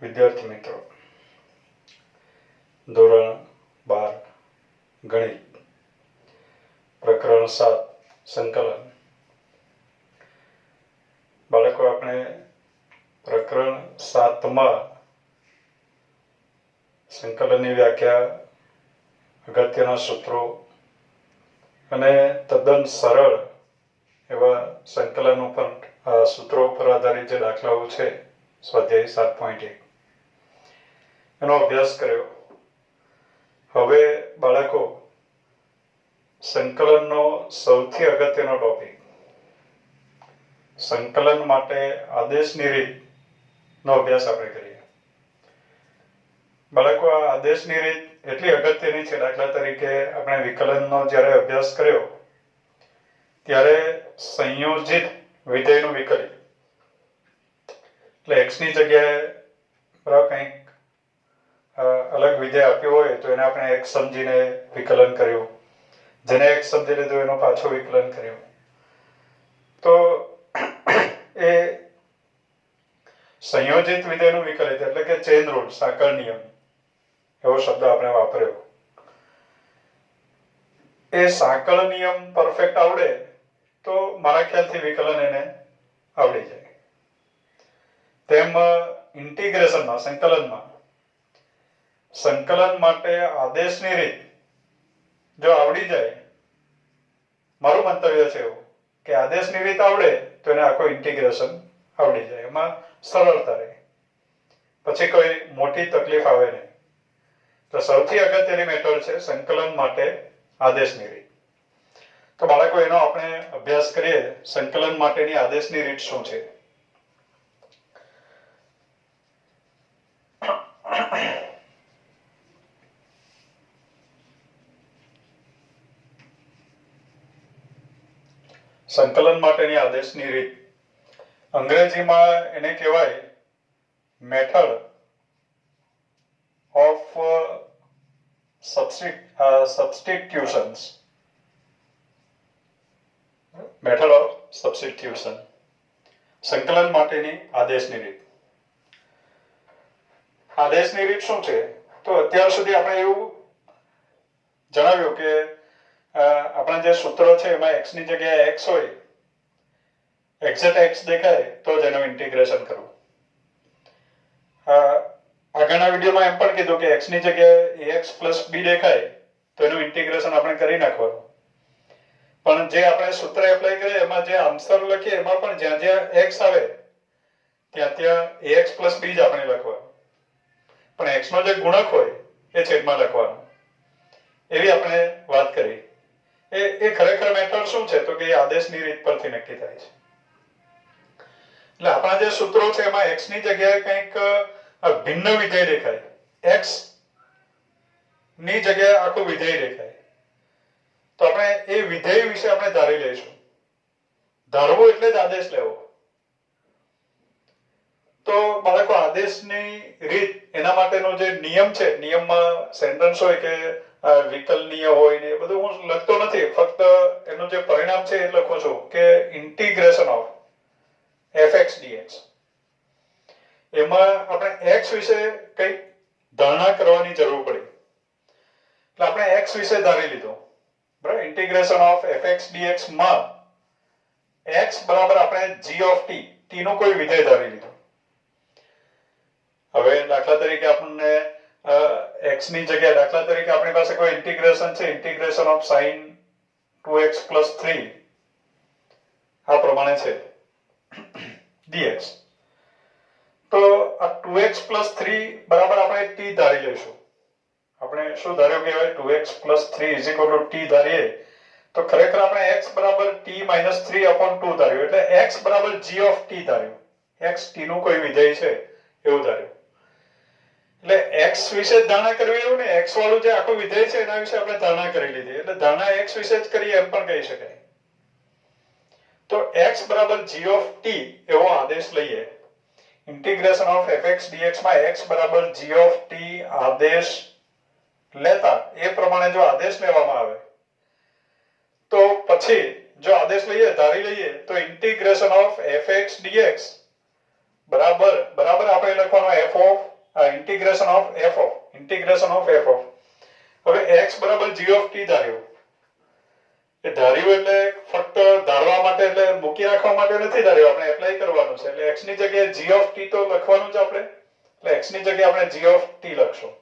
વિદ્યાર્થી મિત્રો, ધોરણ 12 ગણિત પ્રકરણ 7 સંકલન. બાળકો, આપણે પ્રકરણ 7માં સંકલનની વ્યાખ્યા, અગત્યના સૂત્રો અને તદ્દન સરળ એવા સંકલન ઉપર સૂત્રો ઉપર આધારિત જે દાખલાઓ છે સ્વાધ્યાય 7.1 એનો અભ્યાસ કર્યો. હવે બાળકો, સંકલનનો સૌથી અગત્યનો ટોપિક, સંકલન માટે આદેશની રીતનો અભ્યાસ આપણે કરીએ. બાળકો, આ આદેશની રીત એટલી અગત્યની છે. દાખલા તરીકે આપણે વિકલનનો જ્યારે અભ્યાસ કર્યો ત્યારે સંયોજિત વિધેયનું વિકલિત, એટલે x ની જગ્યાએ બરાબર કંઈક અલગ વિધેય આપ્યું હોય તો એને આપણે x સમજીને વિકલન કર્યું, જેને x સમજી લીધું એનું પાછું વિકલન કર્યું. તો એ સંયોજિત વિધેયનું વિકલિત એટલે કે ચેન રૂલ, સાંકળ નિયમ એવો શબ્દ આપણે વાપર્યો. એ સાંકળ નિયમ પરફેક્ટ આવડે તો મારા ખ્યાલથી વિકલન એને આવડી જાય. તેમ ઇન્ટિગ્રેશનમાં, સંકલન માટે આદેશની રીત જો આવડી જાય, મારું મંતવ્ય છે એવું કે આદેશની રીત આવડે તો એને આખું ઇન્ટિગ્રેશન આવડી જાય, એમાં સરળતા રહે, પછી કોઈ મોટી તકલીફ આવે નહીં. તો સૌથી અગત્યની મેથડ છે સંકલન માટે આદેશની રીત. તો બાળકો, એનો આપણે અભ્યાસ કરીએ. સંકલન માટેની આદેશની રીત શું છે? સંકલન માટેની આદેશની રીત, અંગ્રેજીમાં એને કહેવાય method of substitutions. Method of substitution, સંકલન માટેની આદેશની રીત. આદેશની રીત શું છે? તો અત્યાર સુધી આપણે એવું જણાવ્યું કે આપણા જે સૂત્રો છે એમાં x ની જગ્યાએ x હોય, એક્ઝેક્ટ x દેખાય તો જ એનું ઇન્ટિગ્રેશન કરવું. આગળના વિડીયોમાં એમ પણ કીધું કે x ની જગ્યાએ ax plus b દેખાય તો એનું ઇન્ટિગ્રેશન આપણે કરી નાખવાનું. પણ જે આપણે સૂત્ર એપ્લાય કરીએ એમાં જે આન્સર લખીએ એમાં પણ જ્યાં જ્યાં x આવે ત્યાં ax plus b જ આપણે લખવાનું, પણ x નો જે ગુણક હોય એ છેદમાં લખવાનો. એવી આપણે વાત કરી. એ ખરેખર મેથડ શું છે? તો કે એ આદેશની રીત પરથી નક્કી થાય છે. એટલે આપણા જે સૂત્રો છે એમાં x ની જગ્યાએ કંઈક ભિન્ન વિધેય દેખાય, x ની જગ્યાએ આખું વિધેય દેખાય, તો આપણે એ વિધેય વિશે આપણે ધારી લઈશું. ધારવું એટલે જ આદેશ લેવો. તો બાળકો, આદેશની રીત, એના માટેનો જે નિયમ છે, નિયમમાં સેન્ટેન્સ હોય કે વિકલનીય હોય ને એ બધું હું લખતો નથી, ફક્ત એનું જે પરિણામ છે એ લખું છું કે ઇન્ટિગ્રેશન ઓફ fx dx. એમાં આપણે x વિશે કઈ ધારણા કરવાની જરૂર પડી, એટલે આપણે x વિશે ધારી લીધું, બરાબર. ઇન્ટિગ્રેશન ઓફ fx dx માં x બરાબર આપણે g of t, t નું કોઈ વિધેય ધારી લીધું. હવે દાખલા તરીકે આપણને x ની જગ્યાએ, દાખલા તરીકે આપણી પાસે કોઈ ઇન્ટિગ્રેશન છે, integration of sin 2x plus 3 આ પ્રમાણે છે dx. તો આ 2x plus 3 બરાબર આપણે t ધારી લઈશું. આપણે શું ધાર્યું કહેવાય? 2x plus 3 is equal to t ધારીએ તો ખરેખર આપણે x બરાબર t minus 3 upon 2 ધાર્યું, એટલે x બરાબર g of t ધાર્યું. x t નું કોઈ વિધેય છે એવું ધાર્યું. એટલે x વિશે ધારણા કરવી એવું ને, x વાળું જે આખું વિધેય છે એના વિશે આપણે ધારણા કરી લીધી, એટલે ધારણા x વિશે જ કરીએ એમ પણ કહી શકાય. તો x બરાબર g of t એવો આદેશ લઈએ. ઇન્ટિગ્રેશન ઓફ fx dx માં x બરાબર g of t આદેશ લેતા, એ પ્રમાણે જો આદેશ લેવામાં આવે તો પછી જો આદેશ લઈએ, ધારી લઈએ તો ઇન્ટિગ્રેશન ઓફ fx dx બરાબર આપણે લખવાનો f of integration of f હવે x બરાબર g ઓફ t ધાર્યો એ ધાર્યું એટલે ફક્ત ધારવા માટે એટલે મૂકી રાખવા માટે નથી ધાર્યું આપણે એપ્લાય કરવાનું છે એટલે x ની જગ્યાએ g ઓફ t તો લખવાનું જ આપણે એટલે x ની જગ્યાએ આપણે g ઓફ t લખશું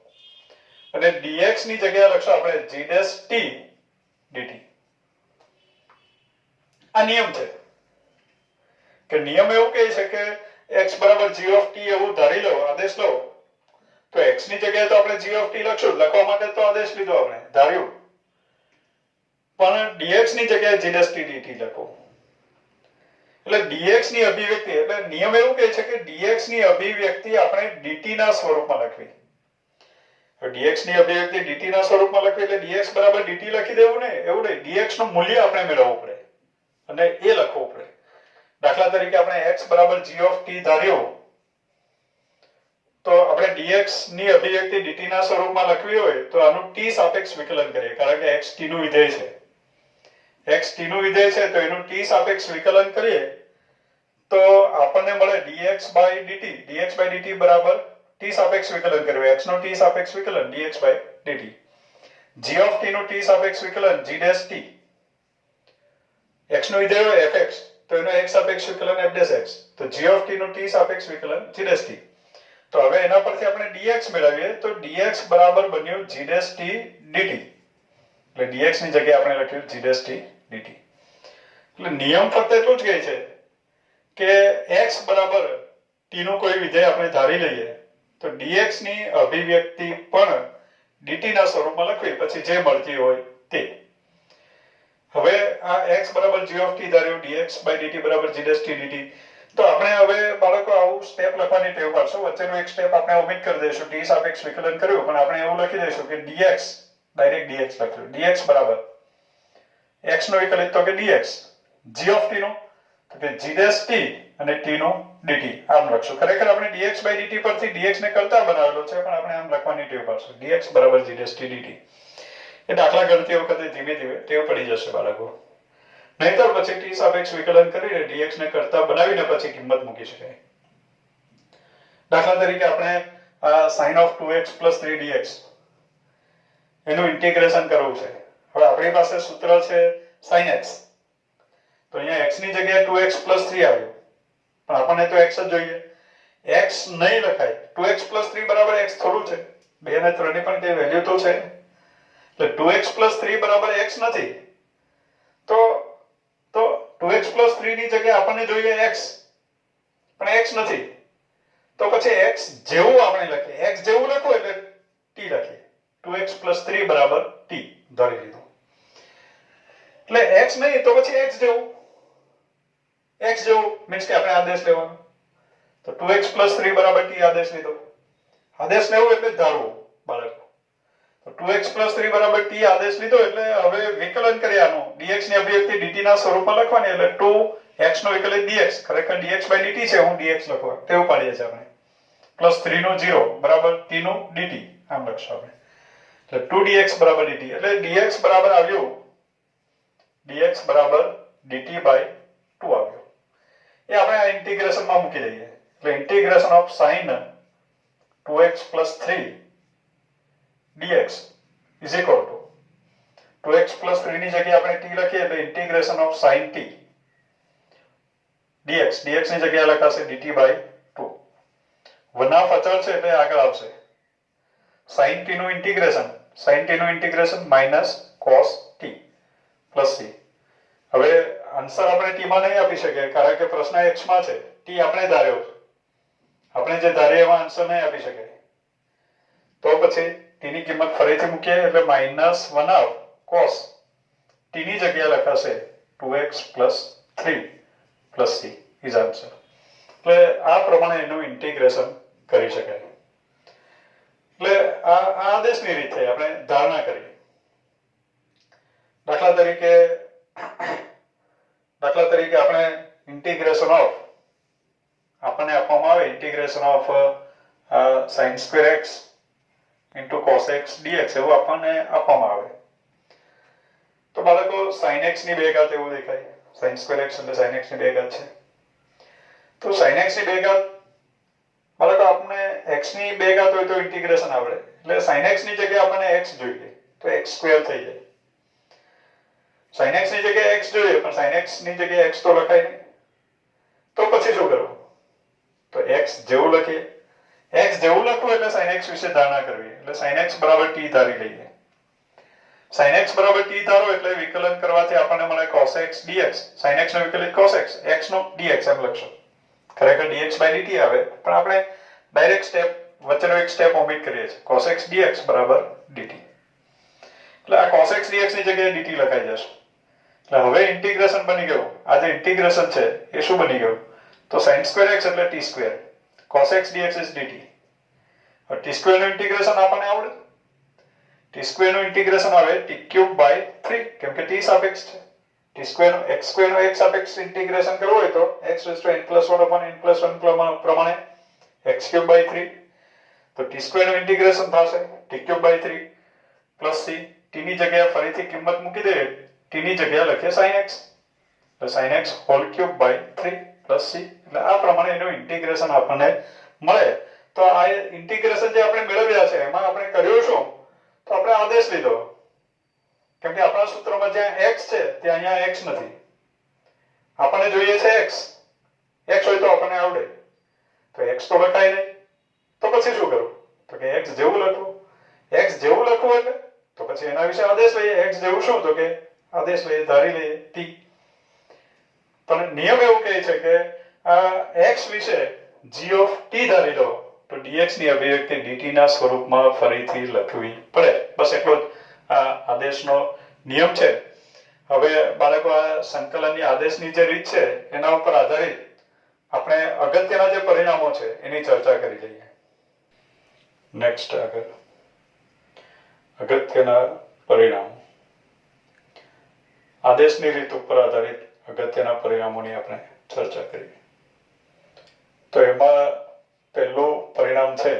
અને dx ની જગ્યાએ લખશું આપણે g ડેશ t dt આ નિયમ છે કે નિયમ એવું કહે છે કે x બરાબર g ઓફ t એવું ધારી લો આદેશ લો તો x ની જગ્યાએ તો આપણે g ઓફ t લખશું લખવા માટે તો આદેશ લીધો આપણે ધાર્યું પણ dx ની જગ્યાએ g ડેશ t dt લખો એટલે dx ની અભિવ્યક્તિ એટલે નિયમ એવું કહે છે કે dx ની અભિવ્યક્તિ આપણે dt ના સ્વરૂપમાં લખવી તો dx ની અભિવ્યક્તિ dt ના સ્વરૂપમાં લખવી એટલે dx બરાબર dt લખી દેવું ને એવું નહીં dx નું મૂલ્ય આપણે મેળવવું પડે અને એ લખવું પડે દાખલા તરીકે આપણે x બરાબર g ઓફ t ધાર્યો તો આપણે dx ની અભિવ્યક્તિ dt ના સ્વરૂપમાં લખવી હોય તો આનું t સાપેક્ષ વિકલન કરીએ કારણ કે x t નું વિધેય છે x t નું વિધેય છે તો એનું t સાપેક્ષ વિકલન કરીએ તો આપણને મળે dx by dt બરાબર t સાપેક્ષ વિકલન કર્યું x નું t સાપેક્ષ વિકલન dx by dt g of t નું t સાપેક્ષ વિકલન g dash t x નું વિધેય હોય fx તો એનો x સાપેક્ષ વિકલન f dash x તો g of t નું t સાપેક્ષ વિકલન g dash t તો હવે એના પરથી આપણે dx મેળવીએ તો dx બરાબર બન્યું g dash t dt એટલે dx ની જગ્યાએ આપણે લખ્યું g dash t dt એટલે નિયમ ફક્ત એટલું જ કહે છે કે x બરાબર t નું કોઈ વિધેય આપણે ધારી લઈએ તો dx ની અભિવ્યક્તિ પણ dt ના સ્વરૂપમાં લખવી પછી જે મળતી હોય તે હવે આ x બરાબર g of t ધાર્યું dx by dt બરાબર g dash t dt તો આપણે હવે બાળકો આવું સ્ટેપ લખવાની ટેવ પાડશું વચ્ચેનો એક સ્ટેપ આપણે ઓમિટ કરી દઈશું t સાપેક્ષ વિકલન કર્યું પણ આપણે એવું લખી દઈશું કે dx ડાયરેક્ટ dx લખ્યું dx બરાબર x નો વિકલિત તો કે dx g of t નો તો કે g dash t અને t નો dt આમ લખશું ખરેખર આપણે dx by dt પરથી dx ને કરતા બનાવેલો છે પણ આપણે આમ લખવાની ટેવ પાડશું dx બરાબર g dash t dt એ દાખલા ગણતી વખતે ધીમે ધીમે ટેવ પડી જશે બાળકો નહીતર પછી t સાપેક્ષ વિકલન કરીને dx ને કરતા બનાવીને પછી કિંમત મૂકી શકાય દાખલા તરીકે આપણે sin of 2x + 3dx એનું ઇન્ટિગ્રેશન કરવું છે હવે આપણી પાસે સૂત્ર છે sin x તો અહીંયા x ની જગ્યાએ 2x + 3 આવ્યું પણ આપણને તો x જ જોઈએ x નહીં લખાય 2x + 3 બરાબર x થોડું છે 2 અને 3 ની પણ કઈ વેલ્યુ તો છે એટલે 2x + 3 બરાબર x નથી તો 2x + 3 ની જગ્યાએ આપણને જોઈએ x પણ x નથી તો પછી x જેવું આપણે લખીએ x જેવું લખો એટલે t લખીએ 2x + 3 બરાબર t ધારી લીધું એટલે x નહીં તો પછી x જેવું મીન્સ કે આપણે આદેશ લેવાનો તો 2x + 3 બરાબર t આદેશ લીધો આદેશ લેવો એટલે ધારવું બાળકો તો 2x + 3 બરાબર t આદેશ લીધો એટલે હવે વિકલન કર્યાનું dx ની અભિવ્યક્તિ dt ના સ્વરૂપમાં લખવાની એટલે 2x નો વિકલિત dx ખરેખર dx by dt છે હું dx લખવા તેવું પાડીએ છીએ આપણે +3 નો 0 બરાબર t નું dt આમ લખશું આપણે એટલે 2dx બરાબર dt એટલે dx બરાબર આવ્યું dx બરાબર dt by 2 આવ્યો એ આપણે આ ઇન્ટિગ્રેશન માં મૂકી દઈએ એટલે integration of sin 2x + 3 dx is equal to 2x + 3 ની જગ્યાએ આપણે t લખીએ એટલે integration of sin t dx ની જગ્યાએ લખાશે dt by 2 વનાફ અચળ છે એટલે આગળ આવશે sin t નું integration minus cos t plus c હવે આન્સર આપણે t માં નહીં આપી શકીએ કારણ કે પ્રશ્ન x માં છે t આપણે ધાર્યો આપણે જે ધારીએ એમાં આન્સર નહીં આપી શકીએ તો પછી t ની કિંમત ફરીથી મૂકીએ એટલે -1 cos t ની જગ્યાએ લખાશે 2x + 3 + c is answer એટલે આ પ્રમાણે એનું ઇન્ટિગ્રેશન કરી શકાય એટલે આ આદેશની રીત થઈ આપણે ધારણા કરી દાખલા તરીકે આપણે ઇન્ટિગ્રેશન ઓફ આપણને આપવામાં આવે integration of sin² x into cos x dx એવું આપણને આપવામાં આવે તો બાળકો sin x ની બે ઘાત એવું દેખાય sin² x એટલે sin x ની બે ઘાત છે તો sin x ની બે ઘાત બાળકો આપણે x ની બે ઘાત હોય તો ઇન્ટિગ્રેશન આવડે એટલે sin x ની જગ્યાએ આપણને x જોઈએ તો x² થઈ જાય sin x ની જગ્યાએ x જોઈએ પણ sin x ની જગ્યાએ x તો લખાય નહીં તો પછી શું કરવું તો x જેવું લખીએ x જેવું લખવું એટલે sin x વિશે ધારણા કરવી એટલે sin x = t ધારી લઈએ sin x = t ધારો એટલે વિકલન કરવાથી આપણને મળે cos x dx sin x નો વિકલિત cos x x નો dx એમ લખશો ખરેખર dx/dt આવે પણ આપણે ડાયરેક્ટ સ્ટેપ વચ્ચેનો એક સ્ટેપ ઓમિટ કરીએ છીએ cos x dx = dt એટલે આ cos x dx ની જગ્યાએ dt લખાઈ જશે એટલે હવે ઇન્ટિગ્રેશન બની ગયું આ જે ઇન્ટિગ્રેશન છે એ શું બની ગયું તો sin² x એટલે t² cos x dx is dt હવે t² નું ઇન્ટિગ્રેશન આપણને આવડે t² નું ઇન્ટિગ્રેશન આવે t³/3 કેમ કે t સાપેક્ષ છે t² નું x² નું x સાપેક્ષ ઇન્ટિગ્રેશન કરવું હોય તો x⁻n+1/n+1 પ્રમાણે x³/3 તો t² નું ઇન્ટિગ્રેશન થશે t³/3 + c t ની જગ્યાએ ફરીથી કિંમત મૂકી દઈએ t ની જગ્યાએ લખીએ sin x તો sin x3 + c એટલે આ પ્રમાણે એનું ઇન્ટિગ્રેશન આપણને મળે તો આ ઇન્ટિગ્રેશન જે આપણે મેળવ્યા છે એમાં આપણે કર્યું શું તો આપણે આદેશ લીધો કેમ કે આપણા સૂત્રમાં જ્યાં x છે ત્યાં અહીંયા x નથી આપણને જોઈએ છે x હોય તો આપણને આવડે તો x તો લખાય નહીં તો પછી શું કરવું તો કે x જેવું લખવું એટલે તો પછી એના વિશે આદેશ લઈએ x જેવું શું તો કે આદેશ લઈએ ધારી લઈએ t પણ નિયમ એવું કહે છે કે x વિશે g ધારી લો તો dx ની અભિવ્યક્તિ dt ના સ્વરૂપમાં ફરીથી લખવી પડે બસ એટલો જ આ આદેશનો નિયમ છે હવે બાળકો આ સંકલનની આદેશની જે રીત છે એના ઉપર આધારિત આપણે અગત્યના જે પરિણામો છે એની ચર્ચા કરી લઈએ નેક્સ્ટ આગળ અગત્યના પરિણામો આદેશની રીત ઉપર આધારિત અગત્યના પરિણામોની આપણે ચર્ચા કરીએ તો એમાં પહેલું પરિણામ છે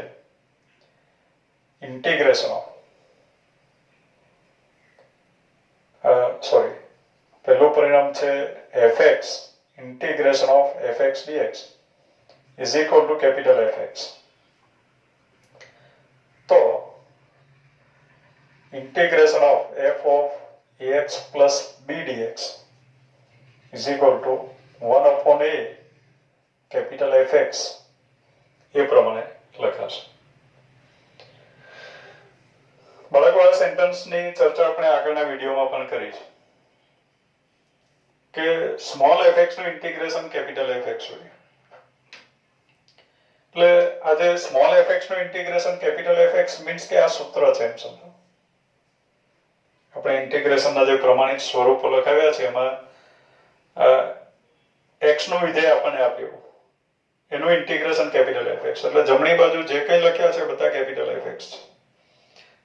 ઇન્ટિગ્રેશન પહેલું પરિણામ છે fx integration of fx dx is equal to capital Fx તો integration of f of ax plus b dx is equal to 1/a capital Fx એ પ્રમાણે લખાશે બાળકો આ સેન્ટેન્સની ચર્ચા આપણે આગળના વિડીયોમાં પણ કરી છે કે સ્મોલ fx નું ઇન્ટિગ્રેશન કેપિટલ Fx હોય એટલે આ જે સ્મોલ fx નું ઇન્ટિગ્રેશન કેપિટલ Fx મીન્સ કે આ સૂત્ર છે એમ સમજો આપણે ઇન્ટિગ્રેશનના જે પ્રમાણિત સ્વરૂપો લખાવ્યા છે એમાં x નું વિધેય આપણને આપ્યું એનું ઇન્ટિગ્રેશન કેપિટલ Fx એટલે જમણી બાજુ જે કંઈ લખ્યા છે બધા કેપિટલ Fx છે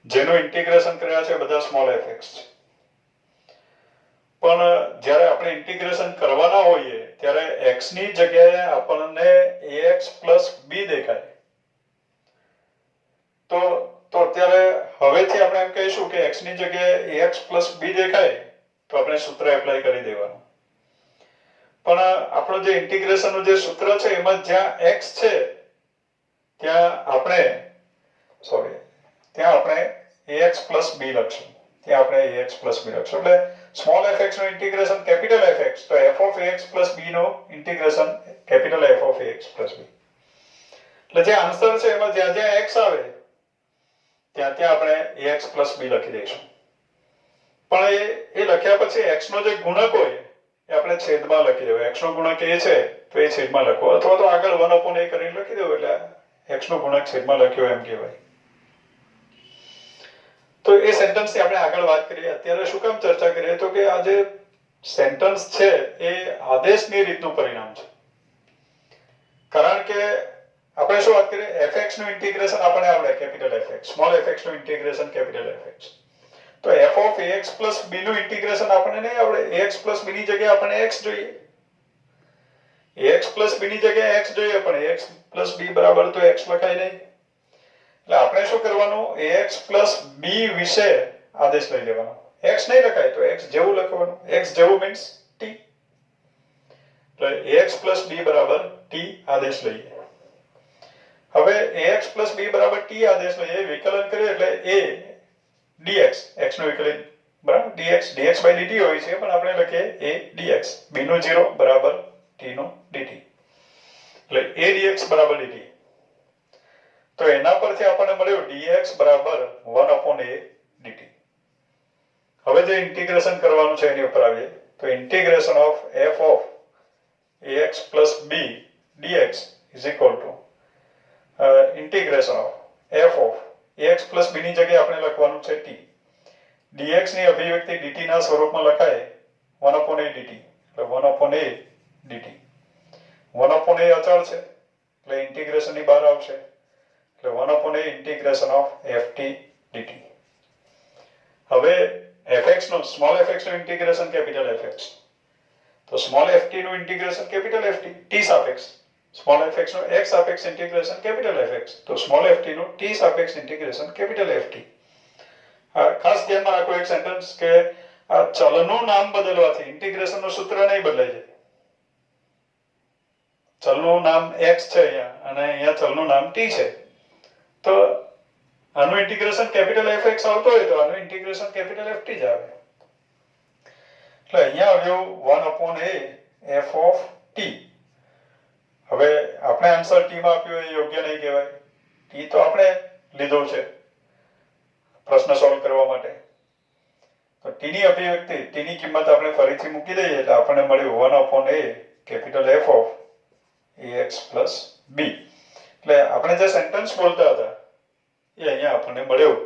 જેનું ઇન્ટિગ્રેશન કર્યા છે બધા સ્મોલ fx છે પણ જ્યારે આપણે ઇન્ટિગ્રેશન કરવાના હોઈએ ત્યારે x ની જગ્યાએ આપણને ax + b દેખાય તો અત્યારે હવેથી આપણે એમ કહીશું કે x ની જગ્યાએ ax + b દેખાય તો આપણે સૂત્ર એપ્લાય કરી દેવાનું પણ આપણું જે ઇન્ટિગ્રેશનનું જે સૂત્ર છે એમાં જ્યાં x છે ત્યાં આપણે ax + b લખશું ત્યાં આપણે ax + b લખશું એટલે સ્મોલ fx નું ઇન્ટિગ્રેશન કેપિટલ Fx તો f of ax + b નું integration capital f of ax + b એટલે જે આન્સર છે એમાં જ્યાં જ્યાં x આવે ત્યાં ત્યાં આપણે ax + b લખી દઈશું પણ એ લખ્યા પછી x નો જે ગુણક હોય એ આપણે છેદમાં લખી દેવો x નો ગુણક એ છે તો એ છેદમાં લખો અથવા તો આગળ 1/a કરીને લખી દેવો એટલે x નો ગુણક છેદમાં લખ્યો એમ કહેવાય તો એ સેન્ટેન્સની આપણે આગળ વાત કરીએ અત્યારે શું કામ ચર્ચા કરીએ તો કે આ જે સેન્ટેન્સ છે એ આદેશની રીતનું પરિણામ છે કારણ કે આપણે શું વાત કરીએ fx નું ઇન્ટિગ્રેશન આપણે આવડે કેપિટલ Fx સ્મોલ fx નું ઇન્ટિગ્રેશન કેપિટલ Fx તો f of ax + b નું ઇન્ટિગ્રેશન આપણને નહીં આવડે ax + b ની જગ્યાએ આપણને x જોઈએ ax + b ની જગ્યાએ x જોઈએ પણ ax + b બરાબર તો x લખાય નહીં એટલે આપણે શું કરવાનું ax + b વિશે આદેશ લઈ લેવાનો x નહીં લખાય તો x જેવું લખવાનું x જેવું મીન્સ t એટલે ax + b = t આદેશ લઈએ હવે ax plus b બરાબર t આદેશ લઈએ, વિકલન કરીએ એટલે a dx, x નું વિકલન બરાબર dx by dt હોય છે, પણ આપણે લખીએ a dx, b નું 0 બરાબર t નું dt, એટલે a dx બરાબર dt. તો એના પરથી આપણને મળ્યું dx બરાબર 1/a dt. હવે જે ઇન્ટિગ્રેશન કરવાનું છે એની ઉપર આવીએ તો integration of f of ax plus b dx is equal to integration of f of ax plus b ની જગ્યાએ આપણે લખવાનું છે t. dx ની અભિવ્યક્તિ dt ના સ્વરૂપમાં લખાય 1/a dt, એટલે 1/a dt. 1/a અચળ છે એટલે ઇન્ટિગ્રેશન ની બહાર આવશે, એટલે 1/a integration of ft dt. હવે fx નું સ્મોલ fx નું ઇન્ટિગ્રેશન કેપિટલ fx, તો સ્મોલ ft નું ઇન્ટિગ્રેશન કેપિટલ ft t સાપેક્ષ, સ્મોલ fx નું x સાપેક્ષ ઇન્ટિગ્રેશન કેપિટલ fx, તો સ્મોલ ft નું t સાપેક્ષ ઇન્ટિગ્રેશન કેપિટલ ft. ખાસ ધ્યાનમાં રાખો એક સેન્ટેન્સ કે આ ચલનું નામ બદલવાથી ઇન્ટિગ્રેશન નું સૂત્ર નહીં બદલાઈ જાય. ચલનું નામ x છે અહીંયા અને અહીંયા ચલનું નામ t છે, તો આનું ઇન્ટિગ્રેશન કેપિટલ fx આવતો હોય તો આનું ઇન્ટિગ્રેશન કેપિટલ ft જ આવે. એટલે અહીંયા આવ્યું 1/a f of t. હવે આપણે આન્સર t માં આપ્યો એ યોગ્ય નહીં કહેવાય, t તો આપણે લીધો છે પ્રશ્ન સોલ્વ કરવા માટે, તો t ની અભિવ્યક્તિ t ની કિંમત આપણે ફરીથી મૂકી દઈએ એટલે આપણને મળ્યું 1/a capital f of ax plus b. એટલે આપણે જે સેન્ટેન્સ બોલતા હતા એ અહીંયા આપણને મળ્યું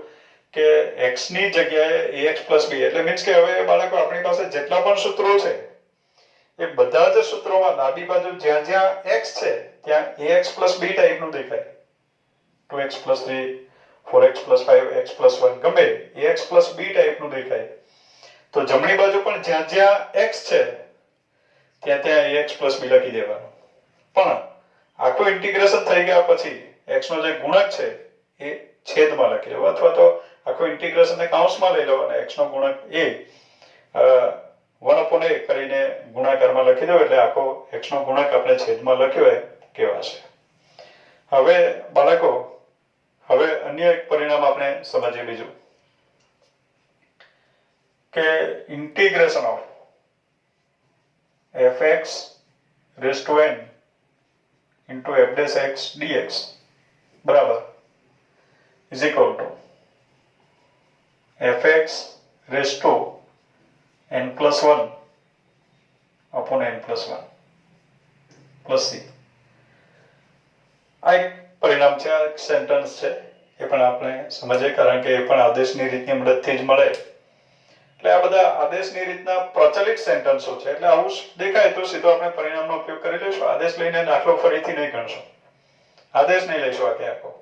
કે x ની જગ્યાએ ax plus b, એટલે મીન્સ કે હવે બાળકો આપણી પાસે જેટલા પણ સૂત્રો છે એ બધા જ સૂત્રોમાં ડાબી બાજુ જ્યાં જ્યાં x છે ત્યાં ax plus b ટાઈપનું દેખાય, 2x plus 3, 4x plus 5, x plus 1 ગમે ax plus b ટાઈપનું દેખાય. તો જમણી બાજુ પણ જ્યાં જ્યાં x છે ત્યાં ત્યાં ax plus b લખી દેવાનું. પણ આખું ઇન્ટિગ્રેશન થઈ ગયા પછી x નો જે ગુણક છે એ છેદમાં લખી લો, અથવા તો આખું ઇન્ટિગ્રેશન ને કાઉન્સમાં લઈ લો અને x નો ગુણક a 1/a કરીને ગુણાકારમાં લખી દો, એટલે આખો x નો ગુણક આપણે છેદમાં લખ્યો એ કહેવાશે. હવે બાળકો હવે અન્ય એક પરિણામ આપણે સમજીએ બીજું કે integration of fx raised to n into f dash x dx બરાબર is equal to fx raised to n plus 1 upon n plus 1 plus c. આ એક પરિણામ છે, આ એક સેન્ટેન્સ છે, એ પણ આપણે સમજીએ કારણ કે એ પણ આદેશની રીતની મદદથી જ મળે. એટલે આ બધા આદેશની રીતના પ્રચલિત સેન્ટેન્સો છે, એટલે આવું દેખાય તો સીધો આપણે પરિણામનો ઉપયોગ કરી લઈશું. આદેશ લઈને દાખલો ફરીથી નહીં ગણશું, આદેશ નહીં લઈશું આખે આખો,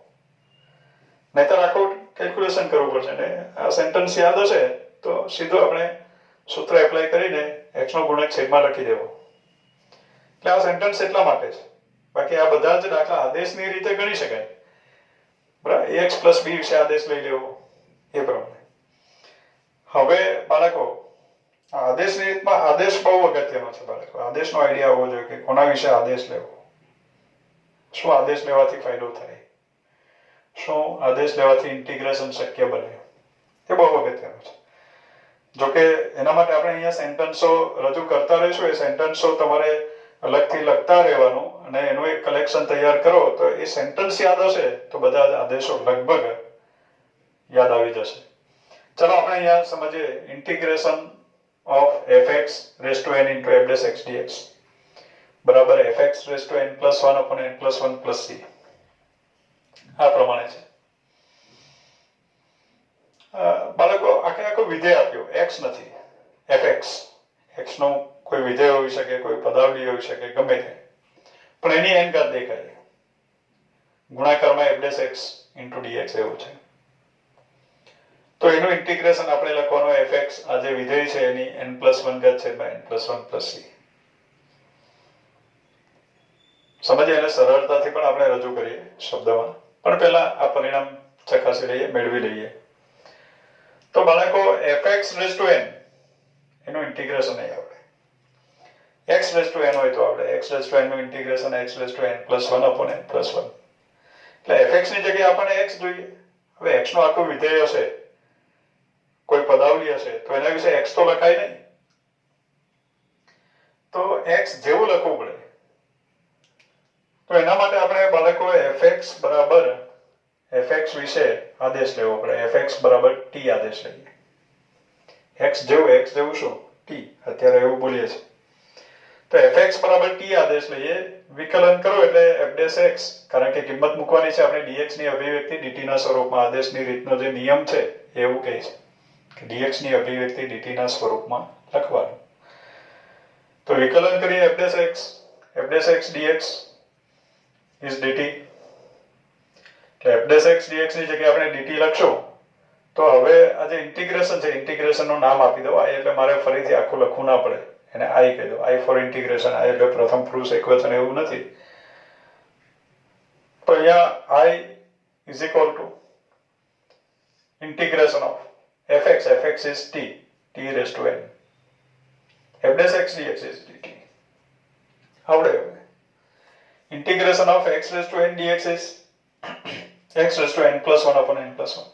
નહીતર આખું કેલ્ક્યુલેશન કરવું પડશે ને આ સેન્ટેન્સ યાદ હશે તો સીધો આપણે સૂત્ર એપ્લાય કરીને x નો ગુણક છેદમાં લખી દેવો. એટલે આ સેન્ટેન્સ એટલા માટે છે, બાકી આ બધા જ દાખલા આદેશની રીતે ગણી શકાય. બરાબર, ax plus b વિશે આદેશ લઈ લેવો એ પ્રમાણે. હવે બાળકો આદેશની રીતમાં આદેશ બહુ અગત્યનો છે બાળકો. આદેશનો આઈડિયા આવવો જોઈએ કે કોના વિશે આદેશ લેવો, શું આદેશ લેવાથી ફાયદો થાય, શું આદેશ લેવાથી ઇન્ટિગ્રેશન શક્ય બને, એ બહુ અગત્યનું છે. જોકે એના માટે આપણે અહીંયા સેન્ટેન્સો રજૂ કરતા રહીશું, એ સેન્ટેન્સો તમારે અલગથી લખતા રહેવાનું અને એનું એક કલેક્શન તૈયાર કરો તો એ સેન્ટેન્સ યાદ હશે તો બધા આદેશો લગભગ યાદ આવી જશે. ચલો આપણે અહીંયા સમજીએ integration of fx raised to n into f dash x dx બરાબર fx raised to n plus 1 upon n plus 1 plus c. આ પ્રમાણે છે. બાળકો આખો વિધેય આપ્યો, x નથી, fx, x નો કોઈ વિધેય હોઈ શકે, કોઈ પદાવલી હોઈ શકે, ગમે તે, પણ એની n ઘાત દેખાય, ગુણાકારમાં f dash x into dx એવું છે. તો એનું ઇન્ટિગ્રેશન આપણે લખવાનું fx આ જે વિધેય છે એની n plus 1 ઘાત છેદમાં n plus 1 plus c. સમજીએ, એને સરળતાથી પણ આપણે રજૂ કરીએ શબ્દમાં, પણ પહેલા આ પરિણામ ચકાસી લઈએ, મેળવી લઈએ. તો બાળકો fx raised to n એનું ઇન્ટિગ્રેશન નહીં આવડે, x raised to n હોય તો આપણે x raised to n નું integration x raised to n plus 1 upon n plus 1. એટલે fx ની જગ્યાએ આપણને x જોઈએ. હવે x નું આખું વિધેય હશે, કોઈ પદાવલી હશે, તો એના વિશે x તો લખાય નહીં. તો x જેવું લખવું પડે. તો એના માટે આપણે બાળકો fx બરાબર fx વિશે આદેશ લેવો પડે. fx બરાબર t આદેશ લઈએ. x જેવું શું? t. અત્યારે એવું બોલીએ છીએ. તો fx બરાબર t આદેશ લઈએ. વિકલન કરો એટલે f'(x), કારણ કે કિંમત મૂકવાની છે આપણે dx ની અભિવ્યક્તિ dt ના સ્વરૂપમાં. આદેશની રીતનો જે નિયમ છે એવું કહે છે કે dx ની અભિવ્યક્તિ dt ના સ્વરૂપમાં લખવાનું. તો વિકલન કરીએ f'(x) dx is dt. એટલે f'(x) dx ની જગ્યાએ આપણે dt લખશું. તો હવે આ જે ઇન્ટિગ્રેશન છે, ઇન્ટિગ્રેશનનું નામ આપી દો i, એટલે મારે ફરીથી આખું લખવું ના પડે. એને i કહી દો. i four integration. i એટલે પ્રથમ પુરુષ એકવચન એવું નથી. તો અહીંયા i is equal to integration of fx is t raised to n. f'(x) dx is dt. આવડે હવે. Integration of x raised to n dx is x raised to n plus 1 upon n plus 1.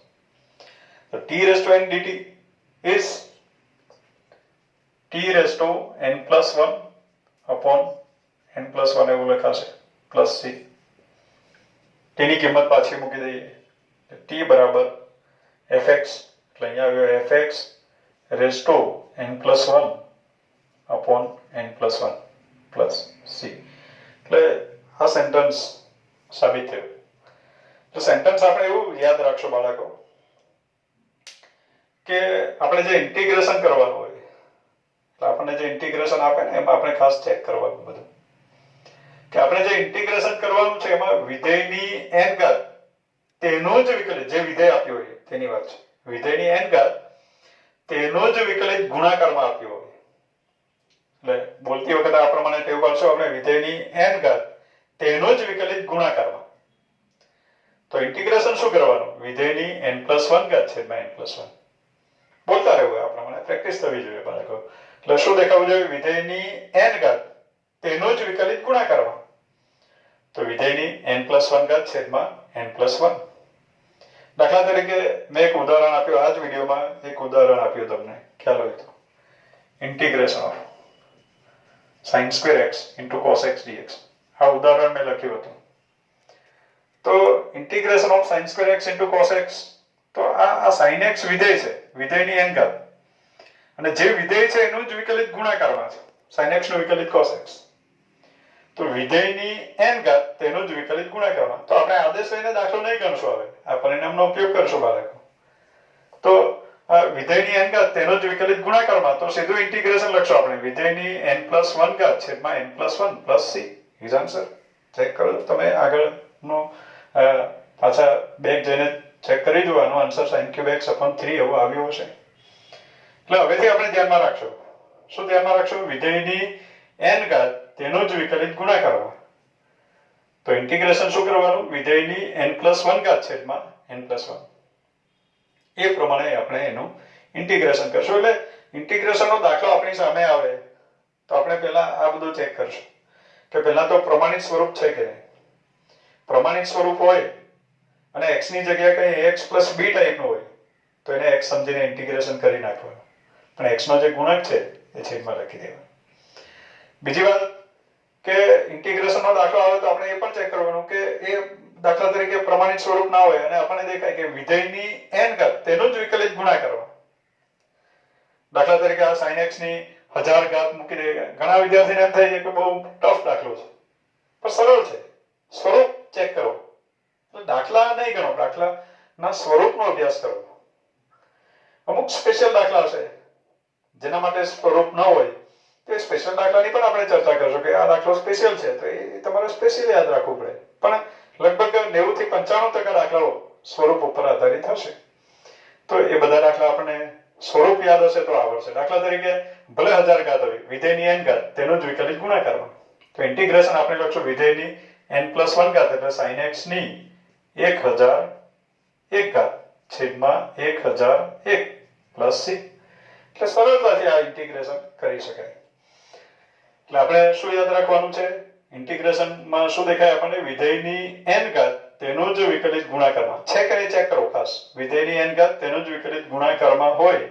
So t raised to n dt is t raised to n plus 1 upon n plus 1 એવું લખાશે plus c. તેની કિંમત પાછી મૂકી દઈએ. t બરાબર fx, એટલે અહીંયા આવ્યો fx raised to n plus 1 upon n plus 1 plus c. એટલે આ સેન્ટેન્સ સાબિત થયું. તો સેન્ટેન્સ આપણે એવું યાદ રાખશો બાળકો કે આપણે જે ઇન્ટિગ્રેશન કરવાનું હોય, એટલે આપણને જે ઇન્ટિગ્રેશન આપે ને એમાં આપણે ખાસ ચેક કરવાનું બધું કે આપણે જે ઇન્ટિગ્રેશન કરવાનું છે એમાં વિધેયની n ઘાત તેનો જ વિકલિત, જે વિધેય આપ્યો હોય તેની વાત છે, વિધેયની n ઘાત તેનો જ વિકલિત ગુણાકારમાં આપ્યો હોય. એટલે બોલતી વખતે આ પ્રમાણે ટેવ પાડશો આપણે, વિધેયની n ઘાત તેનો જ વિકલિત ગુણાકારમાં. તો ઇન્ટિગ્રેશન શું કરવાનું? વિધેયની n+1 ઘાત છેદમાં n+1. બોલતા રહેવું, આ પ્રમાણે પ્રેક્ટિસ થવી જોઈએ બાળકો. એટલે શું દેખાવું જોઈએ? વિધેયની n ઘાત તેનો જ વિકલિત ગુણાકારમાં. તો વિધેયની n+1 ઘાત છેદમાં n+1. દાખલા તરીકે મેં એક ઉદાહરણ આપ્યું આ જ વિડીયોમાં, એક ઉદાહરણ આપ્યું તમને ખ્યાલ હોય તો. Integration of sin² x into cos x dx. આ ઉદાહરણ મેં લખ્યું હતું. તો integration of sin² x into cos x, તો આ sin x વિધેય છે, વિધેયની n ઘાત, અને જે વિધેય છે એનું જ વિકલિત ગુણાકારમાં છે, sin x નું વિકલિત cos x. તો વિધેયની n ઘાત તેનું જ વિકલિત ગુણાકારમાં. તો આપણે આદેશ લઈને દાખલો નહીં ગણશું, હવે આ પરિણામનો ઉપયોગ કરશું બાળકો. તો વિધેયની n ઘાત તેનો જ વિકલિત ગુણાકારમાં, તો સીધું ઇન્ટિગ્રેશન લખશું આપણે, વિધેયની n+1 ઘાત છેદમાં n+1 plus c. Is answer. Check કરો તમે આગળનો, પાછા બેક જઈને ચેક કરી દો. આનો આન્સર sin³ x/3 એવો આવ્યો હશે. એટલે હવેથી આપણે ધ્યાનમાં રાખશું. શું ધ્યાનમાં રાખશું? વિધેયની n ઘાત તેનો જ વિકલિત ગુણાકારમાં. તો ઇન્ટિગ્રેશન શું કરવાનું? વિધેયની n+1 ઘાત છેદમાં n+1. એ પ્રમાણે આપણે એનું ઇન્ટિગ્રેશન કરશું. એટલે ઇન્ટિગ્રેશનનો દાખલો આપણી સામે આવે તો આપણે પહેલા આ બધું ચેક કરશું કે પહેલા તો પ્રમાણિત સ્વરૂપ છે કે નહીં. પ્રમાણિત સ્વરૂપ હોય અને x ની જગ્યાએ કંઈ ax + b ટાઈપનું હોય તો એને x સમજીને ઇન્ટિગ્રેશન કરી નાખવાનું, પણ x નો જે ગુણક છે એ છેદમાં લખી દેવાનો. બીજી વાત કે ઇન્ટિગ્રેશનનો દાખલો આવે તો આપણે એ પણ ચેક કરવાનું કે એ દાખલા તરીકે પ્રમાણિત સ્વરૂપ ના હોય અને આપણને દેખાય કે વિધેયની n ઘાત તેનો જ વિકલિત ગુણાકારમાં. દાખલા તરીકે આ sin x ની 1000 ઘાત મૂકી દે. ઘણા વિદ્યાર્થીને એમ થાય છે કે બહુ ટફ દાખલો છે, પણ સરળ છે. સ્વરૂપ ચેક કરો. દાખલા નહીં ગણો, દાખલાના સ્વરૂપનો અભ્યાસ કરો. અમુક સ્પેશિયલ દાખલા હશે જેના માટે સ્વરૂપ ન હોય, તો એ સ્પેશિયલ દાખલાની પણ આપણે ચર્ચા કરશું કે આ દાખલો સ્પેશિયલ છે, તો એ તમારે સ્પેશિયલ યાદ રાખવું પડે. પણ લગભગ 90 થી 95% દાખલાઓ સ્વરૂપ ઉપર આધારિત હશે. તો એ બધા દાખલા આપણને સ્વરૂપ યાદ હશે તો આવડશે. દાખલા તરીકે ભલે 1000 ઘાત હોય, વિધેયની n ઘાત તેનો જ વિકલિત ગુણાકારમાં. તો ઇન્ટિગ્રેશન આપણે લખશું વિધેયની n+1 ઘાત એટલે sin x ની 1001 ઘાત છેદમાં 1001 plus c. એટલે સરળતાથી આ ઇન્ટિગ્રેશન કરી શકાય. એટલે આપણે શું યાદ રાખવાનું છે? ઇન્ટિગ્રેશનમાં શું દેખાય આપણને? વિધેયની n ઘાત તેનો જ વિકલિત ગુણાકારમાં છે કે ચેક કરો ખાસ. વિધેયની n ઘાત તેનો જ વિકલિત ગુણાકારમાં હોય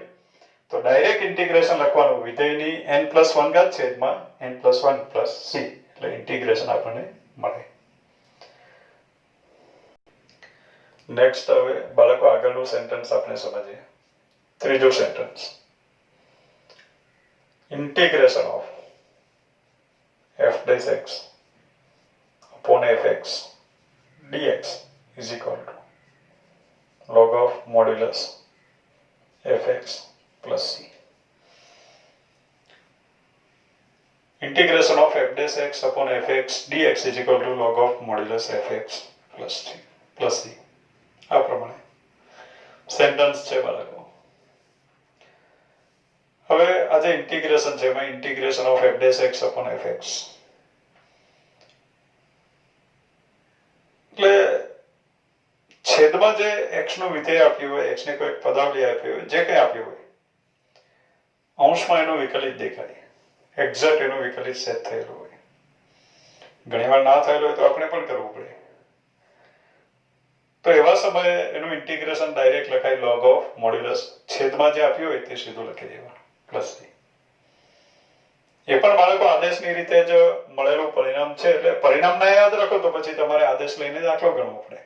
તો ડાયરેક્ટ ઇન્ટિગ્રેશન લખવાનું વિધેયની n+1 ઘાત છેદમાં n+1 c એટલે ઇન્ટિગ્રેશન આપણને મળે. નેક્સ્ટ હવે બાળકો આગળનું સેન્ટેન્સ આપણે સમજીએ. ત્રીજું sentence integration of f dash x upon fx dx is equal to log of modulus fx plus c. Integration of f dash x upon fx dx is equal to log of modulus fx plus c. આ પ્રમાણે sentence છે બાળકો. હવે આ જે integration છે એમાં integration of f dash x upon fx એટલે છેદમાં જે x નું વિધેય આપ્યું હોય, x ને કોઈ પદાવલી આપી હોય, જે કંઈ આપ્યું હોય, અંશમાં એનું વિકલિત દેખાય, એક્ઝેક્ટ એનું વિકલિત સેટ થયેલું હોય. ઘણીવાર ના થયેલું હોય તો આપણે પણ કરવું પડે. તો એવા સમયે એનું ઇન્ટિગ્રેશન ડાયરેક્ટ લખાય log of modulus છેદમાં જે આપ્યું હોય તે સીધું લખી દેવાનું પ્લસ c. એ પણ બાળકો આદેશની રીતે જ મળેલું પરિણામ છે એટલે પરિણામ ના યાદ રાખો તો પછી તમારે આદેશ લઈને દાખલો ગણવો પડે.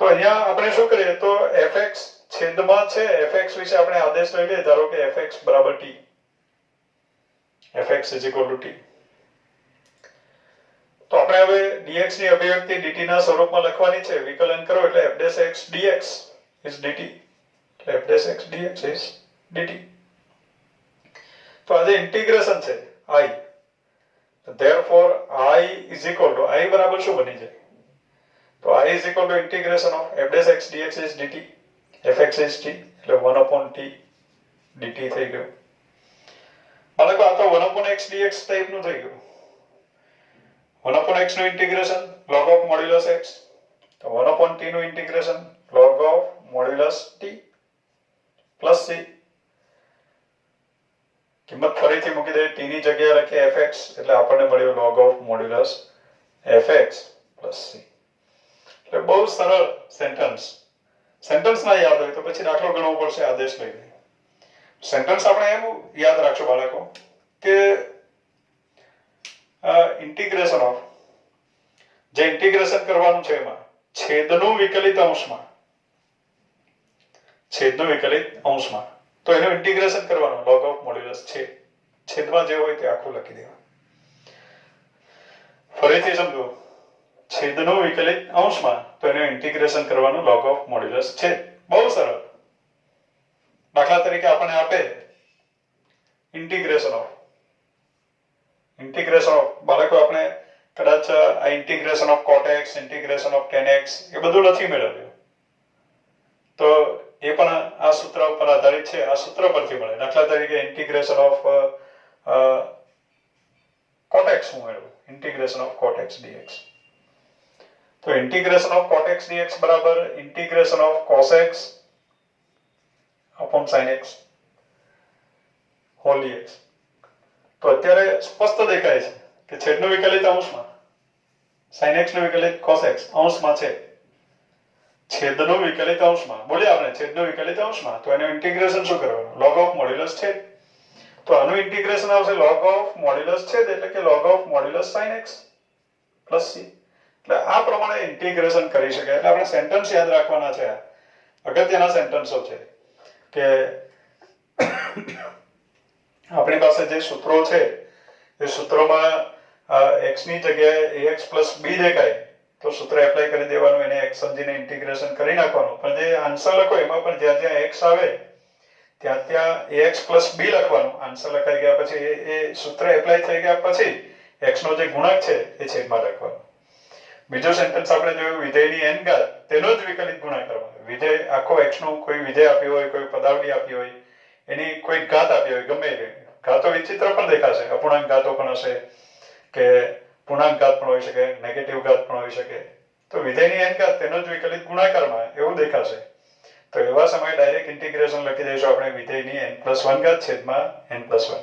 તો અહીંયા આપણે શું કરીએ તો fx છેદમાં છે fx વિશે આપણે આદેશ લઈ લઈએ. ધારો કે fx બરાબર t, fx is equal to t. તો આપણે હવે dx ની અભિવ્યક્તિ dt ના સ્વરૂપમાં લખવાની છે. વિકલન કરો એટલે f dash x dx is dt. f dash x dx is dt. તો આ જે ઇન્ટિગ્રેશન છે I, therefore I is equal to I બરાબર શું બની જાય તો I is equal to integration of f dash x dx is dt. fx is t એટલે 1/t dt થઈ ગયું. બાળકો આ તો 1/x dx ટાઈપ નું થઈ ગયું. 1/x નું integration log of modulus x, તો 1/t નું integration log of modulus t plus c. કિંમત ફરીથી મૂકી દે, t ની જગ્યાએ લખીએ fx એટલે આપણને મળ્યું log of modulus fx plus c. એટલે બહુ સરળ સેન્ટેન્સ. સેન્ટેન્સ ના યાદ હોય તો પછી દાખલો ગણવો પડશે આદેશ લઈને. સેન્ટેન્સ આપણે એમ યાદ રાખશો બાળકો કે ઇન્ટિગ્રેશન ઓફ જે ઇન્ટિગ્રેશન કરવાનું છે એમાં છેદનું વિકલિત અંશમાં તો એનું ઇન્ટિગ્રેશન કરવાનું log of modulus છે. છેદમાં જે હોય તે આખું લખી દેવાનું. ફરીથી સમજો, છેદનું વિકલિત અંશમાં તો એનું ઇન્ટિગ્રેશન કરવાનું log of modulus છે. બહુ સરળ. દાખલા તરીકે આપણને આપે ઇન્ટિગ્રેશન ઓફ બાળકો આપણે કદાચ આ integration of cot x, integration of tan x એ બધું નથી મેળવ્યું તો એ પણ આ સૂત્ર પર આધારિત છે. આ સૂત્ર પરથી મળે. દાખલા તરીકે ઇન્ટિગ્રેશન ઓફ cot x હું મેળવું integration of cot x dx. તો integration of cot x dx બરાબર integration of cos x upon sin x whole dx. તો અત્યારે સ્પષ્ટ દેખાય છે કે છેદનું વિકલિત અંશમાં sin x નું વિકલિત cos x અંશમાં છે. છેદનું વિકલિત અંશમાં બોલ્યા આપણે છેદનું વિકલિત અંશમાં તો એનું ઇન્ટિગ્રેશન શું કરવાનું log of modulus છે. તો આનું ઇન્ટિગ્રેશન આવશે log of modulus છે એટલે કે log of modulus sin x plus c. એટલે આ પ્રમાણે ઇન્ટિગ્રેશન કરી શકાય. એટલે આપણે સેન્ટેન્સ યાદ રાખવાના છે. અગત્યના સેન્ટેન્સો છે કે આપણી પાસે જે સૂત્રો છે એ સૂત્રોમાં x ની જગ્યાએ ax plus b દેખાય તો સૂત્ર એપ્લાય કરી દેવાનું, એને x સમજીને ઇન્ટિગ્રેશન કરી નાખવાનું. પણ જે આન્સર લખો એમાં પણ જ્યાં જ્યાં x આવે ત્યાં ax plus b લખવાનું. આન્સર લખાઈ ગયા પછી એ સૂત્ર એપ્લાય થઈ ગયા પછી x નો જે ગુણક છે એ છેદમાં લખવાનો. બીજો સેન્ટેન્સ આપણે જોયું વિધેયની n ઘાત તેનો જ વિકલિત ગુણાકાર. વિધેય આખો x નું કોઈ વિધેય આપ્યું હોય, કોઈ પદાવલી આપી હોય, એની કોઈ ઘાત આપી હોય, ગમે એ ઘાતો વિચિત્ર પણ દેખાશે. અપૂર્ણાંક ઘાતો પણ હશે કે પૂર્ણાંક ઘાત પણ હોઈ શકે, નેગેટિવ ઘાત પણ હોઈ શકે. તો વિધેયની n ઘાત તેનો જ વિકલિત ગુણાકારમાં એવું દેખાશે તો એવા સમયે ડાયરેક્ટ ઇન્ટિગ્રેશન લખી દઈશું આપણે વિધેયની n+1 ઘાત છેદમાં n+1.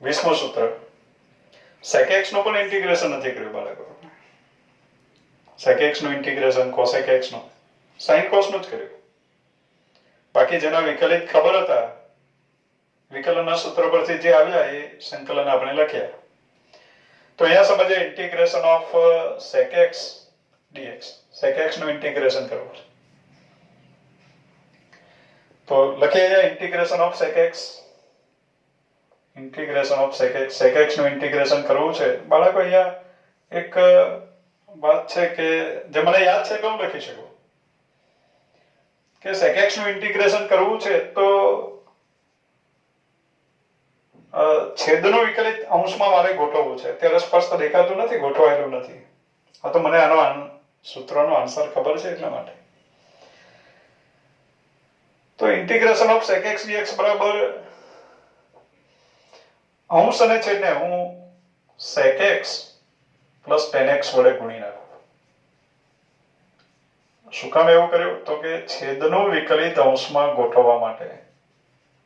20મું સૂત્ર sec x નું પણ ઇન્ટિગ્રેશન નથી કર્યું બાળકો. sec x નું ઇન્ટિગ્રેશન cosec x નું sin cos નું જ કર્યું. બાકી જેના વિકલિત ખબર હતા વિકલનના સૂત્ર પરથી જે આવ્યા એ સંકલન આપણે લખ્યા. તો અહીંયા સમજીએ integration of sec x dx. sec x નું ઇન્ટિગ્રેશન કરવું છે. તો લખીએ અહીંયા integration of sec x. Integration of sec x. sec x નું ઇન્ટિગ્રેશન કરવું છે બાળકો. અહીંયા એક વાત છે કે જે મને યાદ છે એટલે હું લખી શકું કે sec x નું ઇન્ટિગ્રેશન કરવું છે તો છેદનો વિકલિત અંશમાં મારે ગોઠવવું છે. અત્યારે સ્પષ્ટ દેખાતું નથી, ગોઠવાયેલું નથી. આ તો મને આનો સૂત્રનો આન્સર ખબર છે એટલા માટે. તો integration of sec x dx બરાબર અંશ અને છેદને હું sec x plus tan x વડે ગુણી નાખું. શું કામ એવું કર્યું? તો કે છેદનો વિકલિત અંશમાં ગોઠવવા માટે.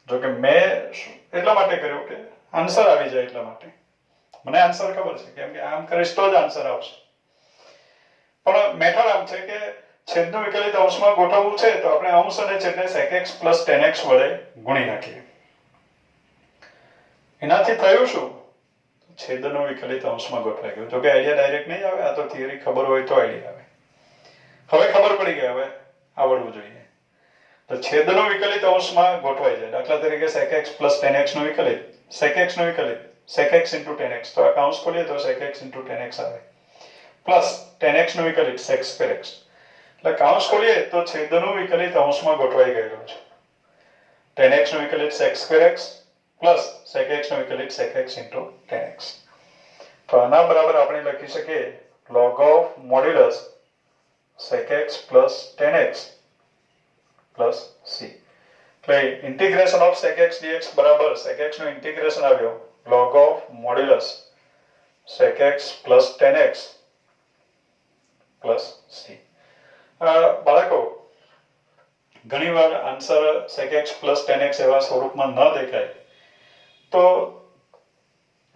જો કે મેં એટલા માટે કર્યું કે આન્સર આવી જાય એટલા માટે. મને આન્સર ખબર છે કેમ કે આમ કરીશ તો જ આન્સર આવશે. પણ મેથડ આમ છે કે છેદનો વિકલિત અંશમાં ગોઠવવું છે તો આપણે અંશ અને છેદને sec x plus tan x વડે ગુણી નાખીએ. એનાથી થયું શું? છેદનો વિકલિત અંશમાં ગોઠવાઈ ગયું. જો કે આઈડિયા ડાયરેક્ટ નહીં આવે, આ તો થિયરી ખબર હોય તો આઈડિયા આવે. હવે ખબર પડી ગઈ, હવે આવડવું જોઈએ. તો છેદનો વિકલિત અંશમાં ગોઠવાઈ જાય. દાખલા તરીકે sec x plus tan x નો વિકલિત, sec x નો વિકલિત sec x into tan x. તો આ કૌંસ ખોલીએ તો sec x into tan x આવે. પ્લસ tan x નો વિકલિત sec square x. એટલે કૌંસ ખોલીએ તો છેદનો વિકલિત અંશમાં ગોઠવાઈ ગયેલો છે. tan x નો વિકલિત sec square x plus sec x નો વિકલિત sec x into tan x. તો આના બરાબર આપણે લખી શકીએ log of modulus sec x plus tan x plus c. એટલે integration of sec x dx બરાબર sec x નું ઇન્ટિગ્રેશન આવ્યો log of modulus sec x plus tan x plus c. બાળકો ઘણીવાર answer sec x plus tan x એવા સ્વરૂપમાં ન દેખાય તો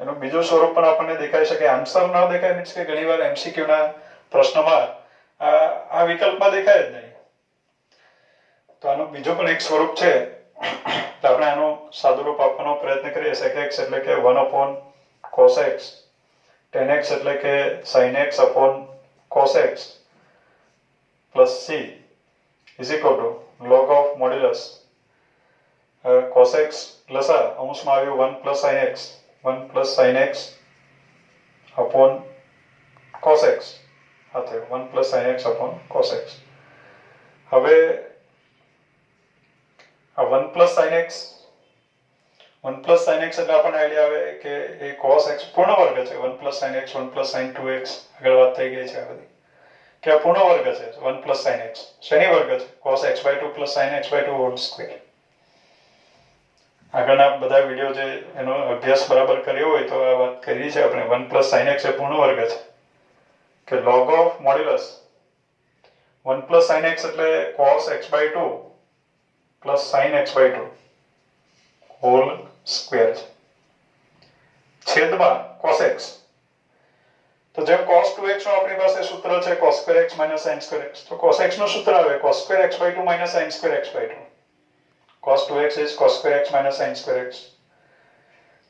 એનું બીજું સ્વરૂપ પણ આપણને દેખાઈ શકે. આન્સર ન દેખાય મીન્સ કે ઘણીવાર MCQ ના પ્રશ્નમાં આ વિકલ્પમાં દેખાય જ નહીં. તો આનું બીજું પણ એક સ્વરૂપ છે. તો આપણે આનું સાદુરૂપ આપવાનો પ્રયત્ન કરીએ. sec x એટલે કે 1 cos x, tan x એટલે કે sin x cos x plus c is equal to log of modulus cos x plus અંશમાં આવ્યું 1 plus sin x, 1 plus sin x upon cos x. આ થયું 1 plus sin x upon cos x. હવે આ 1 plus sin x એટલે આપણને idea આવે કે એ cos x પૂર્ણ વર્ગ છે. 1 plus sin x, 1 plus sin 2x આગળ વાત થઈ ગઈ છે આ બધી કે આ પૂર્ણ વર્ગ છે. 1 plus sin x શેની વર્ગ છે? cos x by 2 plus sin x by 2 whole square. આગળના બધા વિડીયો જે એનો અભ્યાસ બરાબર કર્યો હોય તો આ વાત કરી છે આપણે. 1 plus sin x એ પૂર્ણ વર્ગ છે કે log of modulus 1 plus sin x એટલે cos x by 2 plus sin x by 2 whole square છે. છેદમાં cos x. તો જેમ cos 2x નો આપણી પાસે સૂત્ર છે cos square x minus sin square x. તો cos x નું સૂત્ર આવે cos square x by 2 minus sin square x by 2. cos 2x is cos square x minus sin square x.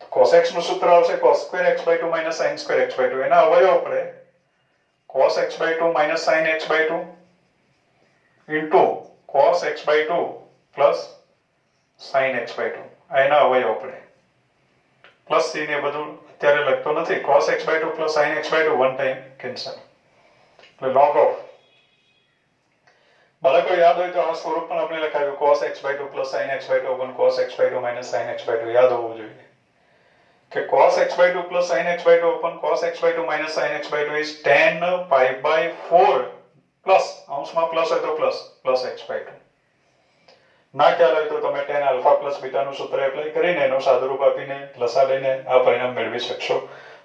તો cos x નું સૂત્ર આવશે cos square x by 2 minus sin square x by 2. એના અવયવ આપણે cos x by 2 minus sin x by 2 into cos x by 2 plus sin x by 2. આ એના અવયવ આપણે પ્લસ c ને બધું અત્યારે લખતો નથી. cos x by 2 plus sin x by 2 one time cancel. એટલે log of બાળકો યાદ હોય તો આ સ્વરૂપ પણ આપણે લખાવ્યું cos x by 2 plus sin x by 2 upon cos x by 2 minus sin x by 2. યાદ હોવું જોઈએ કે cos x by 2 plus sin x by 2 upon cos x by 2 minus sin x by 2 is tan pi by 4 plus અંશમાં plus હોય તો plus x by 2. ના ખ્યાલ હોય તો તમે tan alpha plus beta નું સૂત્ર એપ્લાય કરીને એનું સાદુરૂપ આપીને લસા લઈને આ પરિણામ મેળવી શકશો.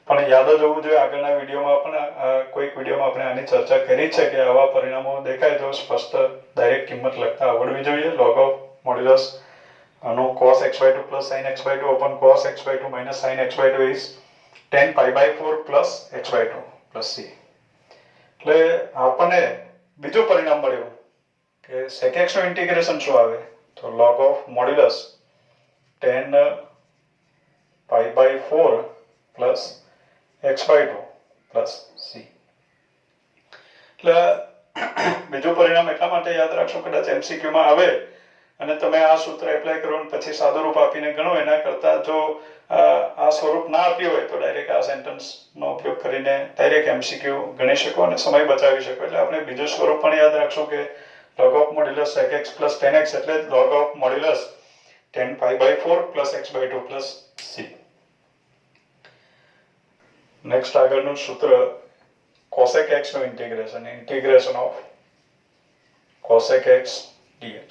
પણ યાદ જ હોવું જોઈએ આગળના વિડીયોમાં પણ કોઈક વિડીયોમાં આપણે આની ચર્ચા કરી છે કે આવા પરિણામો દેખાય તો સ્પષ્ટ ડાયરેક્ટ કિંમત લખતા આવડવી જોઈએ. log of modulus આનો cos x by 2 plus sin x by 2 upon cos x by 2 minus sin x by 2 is tan pi by 4 plus x by 2 plus c. એટલે આપણને બીજું પરિણામ મળ્યું કે sec x નું ઇન્ટિગ્રેશન શું આવે તો log of modulus tan pi by 4 plus x by 2 plus c. એટલે બીજું પરિણામ એટલા માટે યાદ રાખશો કદાચ MCQ માં આવે અને તમે આ સૂત્ર એપ્લાય કરો અને પછી સાદું રૂપ આપીને ગણો એના કરતા જો આ સ્વરૂપ ના આપ્યું હોય તો ડાયરેક્ટ આ સેન્ટેન્સનો ઉપયોગ કરીને ડાયરેક્ટ MCQ ગણી શકો અને સમય બચાવી શકો. એટલે આપણે બીજું સ્વરૂપ પણ યાદ રાખશું કે log of modulus sec x plus tan x એટલે log of modulus tan pi by 4 plus x by 2 plus c. Next આગળનું સૂત્ર cosec x નું integration of cosec x dx.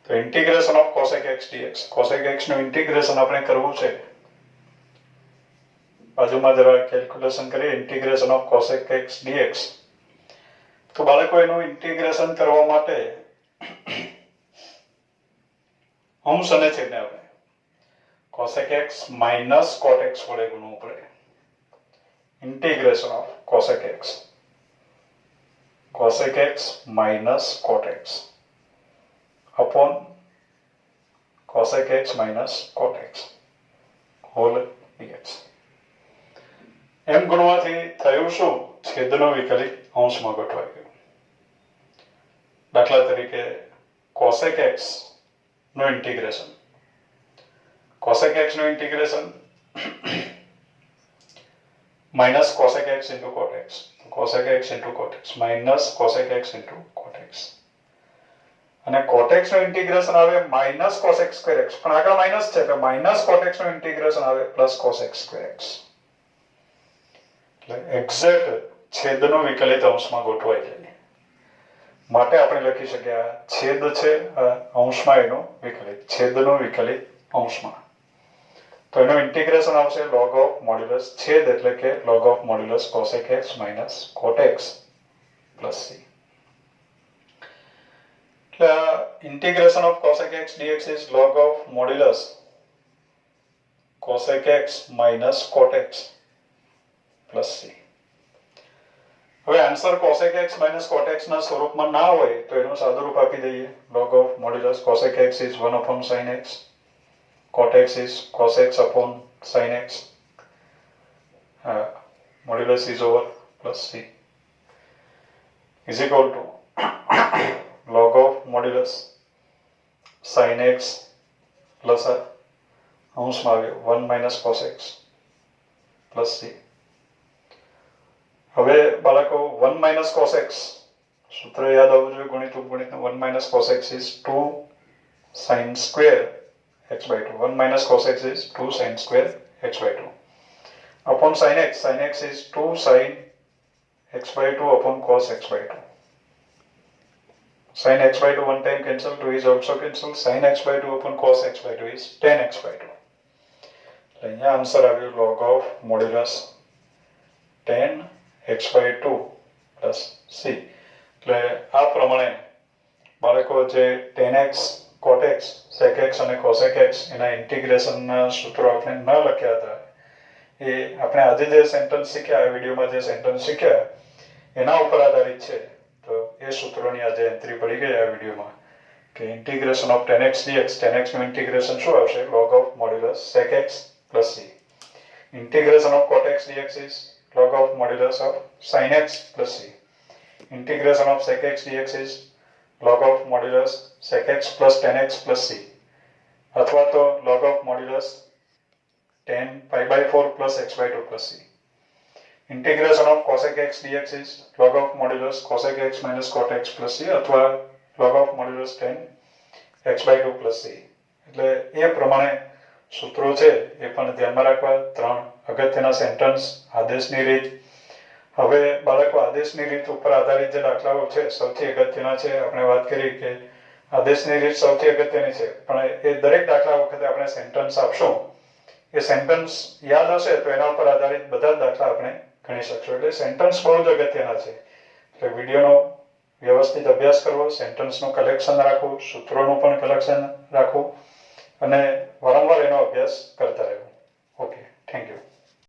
તો integration of cosec x dx, cosec x નું integration આપણે કરવું છે. બાજુમાં જરા કેલ્ક્યુલેશન કરીએ integration of cosec x dx. તો બાળકો એનું ઇન્ટિગ્રેશન કરવા માટે અંશ અને છેદને આપણે cosec x minus cot x વડે ગુણવું પડે. Integration of cosec x minus cot x upon cosec x minus cot x whole dx. એમ ગુણવાથી થયું શું છેદનો વિકલિત અંશમાં ગોઠવાઈ ગયો. દાખલા તરીકે cosec x નું integration minus cosec x into cot x, cosec x into cot x minus cosec x into cot x. અને cot x નું ઇન્ટિગ્રેશન આવે minus cos x square x, પણ આગળ માઈનસ છે એટલે minus cot x નું integration આવે plus cos x square x. એટલે એક્ઝેક્ટ છેદનો વિકલિત અંશમાં ગોઠવાઈ જાય માટે આપણે લખી શકીએ છેદ છે અંશમાં એનો વિકલિત, છેદનો વિકલિત અંશમાં. તો એનું ઇન્ટિગ્રેશન આવશે log of modulus છેદ એટલે કે log of modulus cosec x minus cot x plus c. Integration of cosec x dx is log of modulus cosec x minus cot x plus c. હવે answer cosec x minus cot x ના સ્વરૂપમાં ના હોય તો એનું સાદું રૂપ આપી દઈએ. log of modulus cosec x is 1 upon sin x, cot x is cos x upon sin x, modulus is over plus c is equal to log of modulus sin x plus અંશમાં આવ્યો 1 minus cos x plus c. હવે બાળકો 1 minus cos x સૂત્ર યાદ આવવું જોઈએ ગણિત ઉપગણિત. 1 minus cos x is 2 sin square x by 2. 1 minus cos x is 2 sin square x by 2 upon sin x. Sin x is 2 sin x by 2 upon cos x by 2. Sin x by 2 one time cancel, 2 is also cancel. Sin x by 2 upon cos x by 2 is tan x by 2. અહીંયા answer આવ્યો log of modulus tan x by 2 plus c. એટલે આ પ્રમાણે બાળકો જે tan x, cot x, sec x અને cosec x એના ઇન્ટિગ્રેશનના સૂત્રો આપણે ન લખ્યા હતા એ આપણે આજે જે સેન્ટેન્સ શીખ્યા આ વિડીયોમાં જે સેન્ટેન્સ શીખ્યા એના ઉપર આધારિત છે. તો એ સૂત્રોની આજે એન્ટ્રી પડી ગઈ આ વિડીયોમાં કે integration of tan x dx, tan x નું ઇન્ટિગ્રેશન શું આવશે log of modulus sec x plus c. Integration of cot x dx is log of modulus of sin x plus c. Integration of sec x dx is log of modulus sec x plus tan x plus c. અથવા તો log of modulus tan pi by 4 plus x by 2 plus c. Integration of cosec x dx is log of modulus cosec x minus cot x plus c અથવા log of modulus tan x by 2 plus c. એટલે એ પ્રમાણે સૂત્રો છે એ પણ ધ્યાનમાં રાખવા. 3 અગત્યના sentence, આદેશની રીત. હવે બાળકો આદેશની રીત ઉપર આધારિત જે દાખલાઓ છે સૌથી અગત્યના છે. આપણે વાત કરી કે આદેશની રીત સૌથી અગત્યની છે પણ એ દરેક દાખલા વખતે આપણે સેન્ટેન્સ આપશું એ સેન્ટેન્સ યાદ હશે તો એના ઉપર આધારિત બધા જ દાખલા આપણે ગણી શકશો. એટલે સેન્ટેન્સ બહુ જ અગત્યના છે. એટલે વિડીયોનો વ્યવસ્થિત અભ્યાસ કરવો, સેન્ટેન્સનું કલેક્શન રાખવું, સૂત્રોનું પણ કલેક્શન રાખવું અને વારંવાર એનો અભ્યાસ કરતા રહેવું. Okay, thank you.